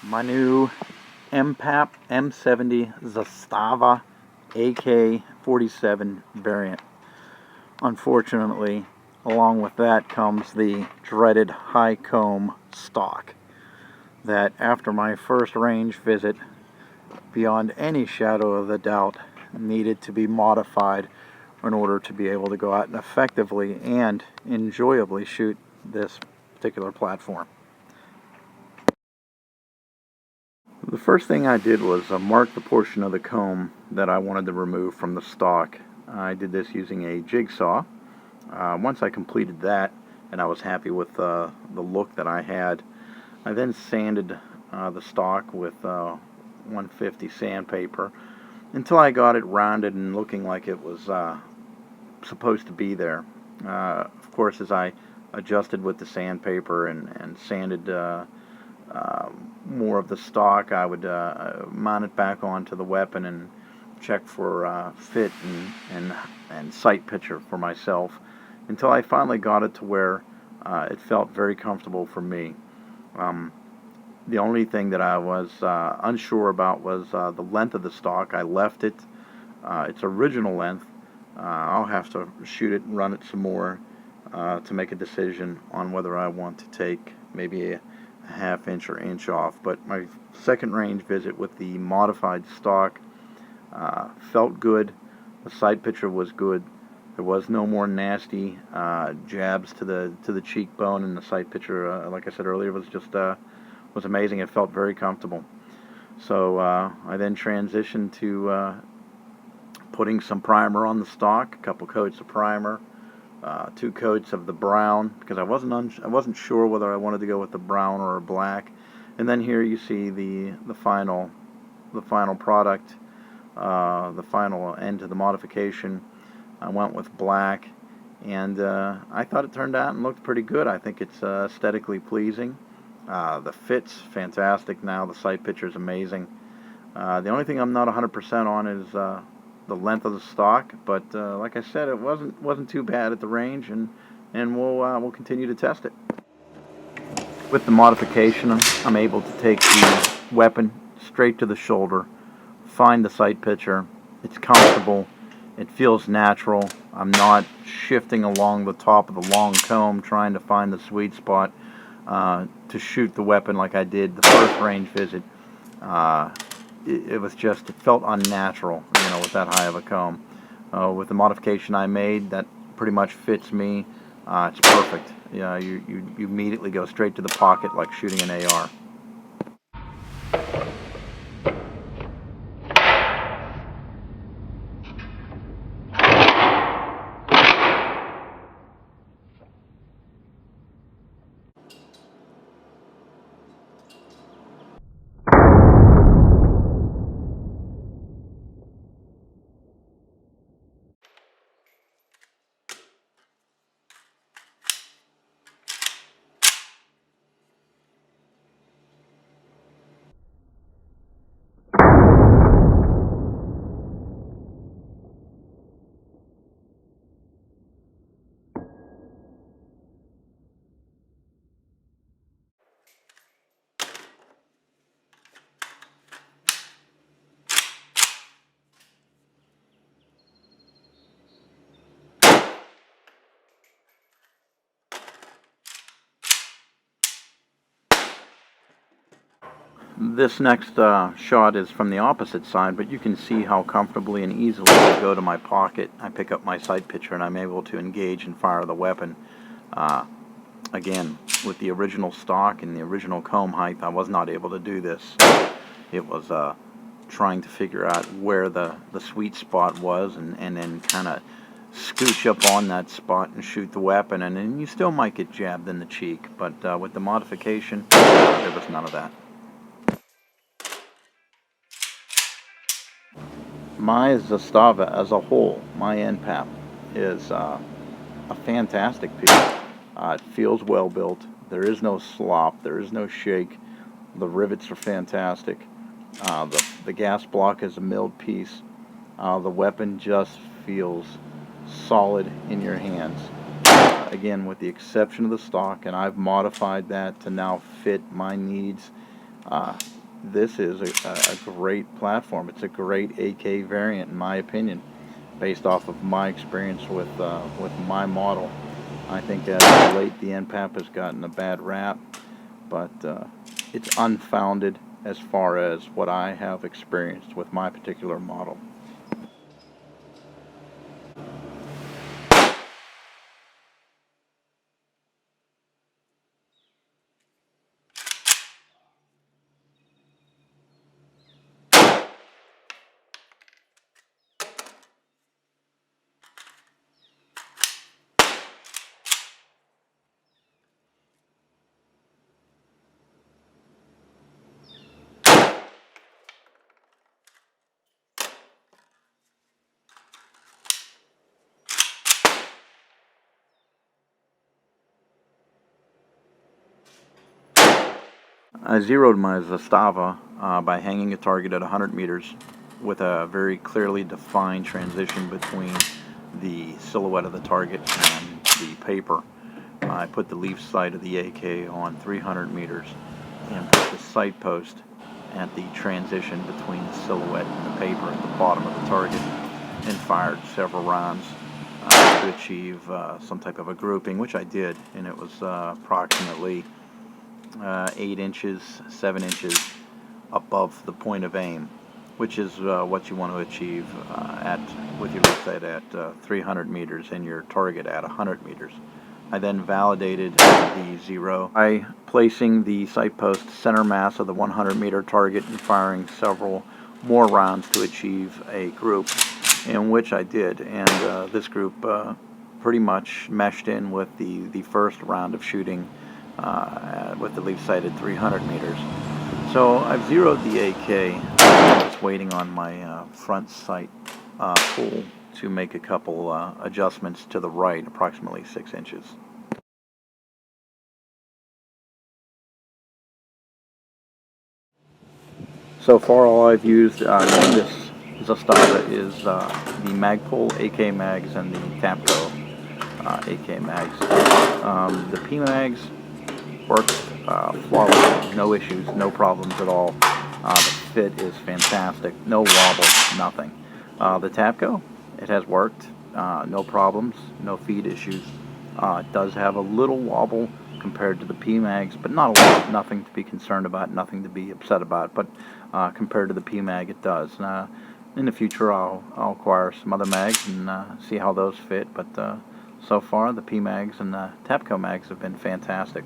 My new Npap M70 Zastava AK47 variant. Unfortunately, along with that comes the dreaded high comb stock that, after my first range visit, beyond any shadow of a doubt, needed to be modified in order to be able to go out and effectively and enjoyably shoot this particular platform. The first thing I did was mark the portion of the comb that I wanted to remove from the stock. I did this using a jigsaw. Once I completed that and I was happy with the look that I had, I then sanded the stock with 150 sandpaper until I got it rounded and looking like it was supposed to be there. Of course, as I adjusted with the sandpaper and sanded more of the stock, I would mount it back onto the weapon and check for fit and sight picture for myself until I finally got it to where it felt very comfortable for me. The only thing that I was unsure about was the length of the stock. I left it its original length. I'll have to shoot it and run it some more to make a decision on whether I want to take maybe a half inch or inch off. But my second range visit with the modified stock felt good. The sight picture was good. There was no more nasty jabs to the cheekbone, and the sight picture, like I said earlier, was just was amazing. It felt very comfortable. So I then transitioned to putting some primer on the stock, a couple coats of primer, 2 coats of the brown, because I wasn't sure whether I wanted to go with the brown or a black. And then here you see the final product, the final end to the modification. I went with black, and I thought it turned out and looked pretty good. I think it's aesthetically pleasing. The fit's fantastic now. The sight picture is amazing. The only thing I'm not 100% on is the length of the stock, but like I said, it wasn't too bad at the range, and we'll continue to test it. With the modification, I'm able to take the weapon straight to the shoulder, find the sight picture. It's comfortable. It feels natural. I'm not shifting along the top of the long comb trying to find the sweet spot to shoot the weapon like I did the first range visit. It felt unnatural, with that high of a comb. With the modification I made, that pretty much fits me. It's perfect. Yeah, you immediately go straight to the pocket like shooting an AR. This next shot is from the opposite side, but you can see how comfortably and easily I go to my pocket. I pick up my sight picture and I'm able to engage and fire the weapon. Again, with the original stock and the original comb height, I was not able to do this. It was trying to figure out where the sweet spot was and then kind of scooch up on that spot and shoot the weapon, and then you still might get jabbed in the cheek, but with the modification, there was none of that. My Zastava as a whole, my Npap, is a fantastic piece. It feels well built. There is no slop. There is no shake. The rivets are fantastic. The gas block is a milled piece. The weapon just feels solid in your hands. Again, with the exception of the stock, and I've modified that to now fit my needs This is a great platform. It's a great AK variant, in my opinion, based off of my experience with my model. I think as of late the Npap has gotten a bad rap, but it's unfounded as far as what I have experienced with my particular model. I zeroed my Zastava by hanging a target at 100 meters with a very clearly defined transition between the silhouette of the target and the paper. I put the leaf sight of the AK on 300 meters and put the sight post at the transition between the silhouette and the paper at the bottom of the target, and fired several rounds to achieve some type of a grouping, which I did, and it was approximately 8 inches, 7 inches above the point of aim, which is what you want to achieve with your leaf sight at 300 meters and your target at 100 meters. I then validated the zero by placing the sight post center mass of the 100 meter target and firing several more rounds to achieve a group, in which I did, and this group pretty much meshed in with the first round of shooting with the leaf sight at 300 meters. So I've zeroed the AK, just waiting on my front sight pull to make a couple adjustments to the right, approximately 6 inches. So far all I've used in this Zastava is the Magpul AK mags and the Tapco AK mags. The P mags works flawlessly, no issues, no problems at all. The fit is fantastic, no wobble, nothing. The Tapco, it has worked, no problems, no feed issues. It does have a little wobble compared to the P-Mags, but not a lot, nothing to be concerned about, nothing to be upset about, but compared to the P-Mag it does. In the future I'll acquire some other mags and see how those fit, but so far the P-Mags and the Tapco mags have been fantastic.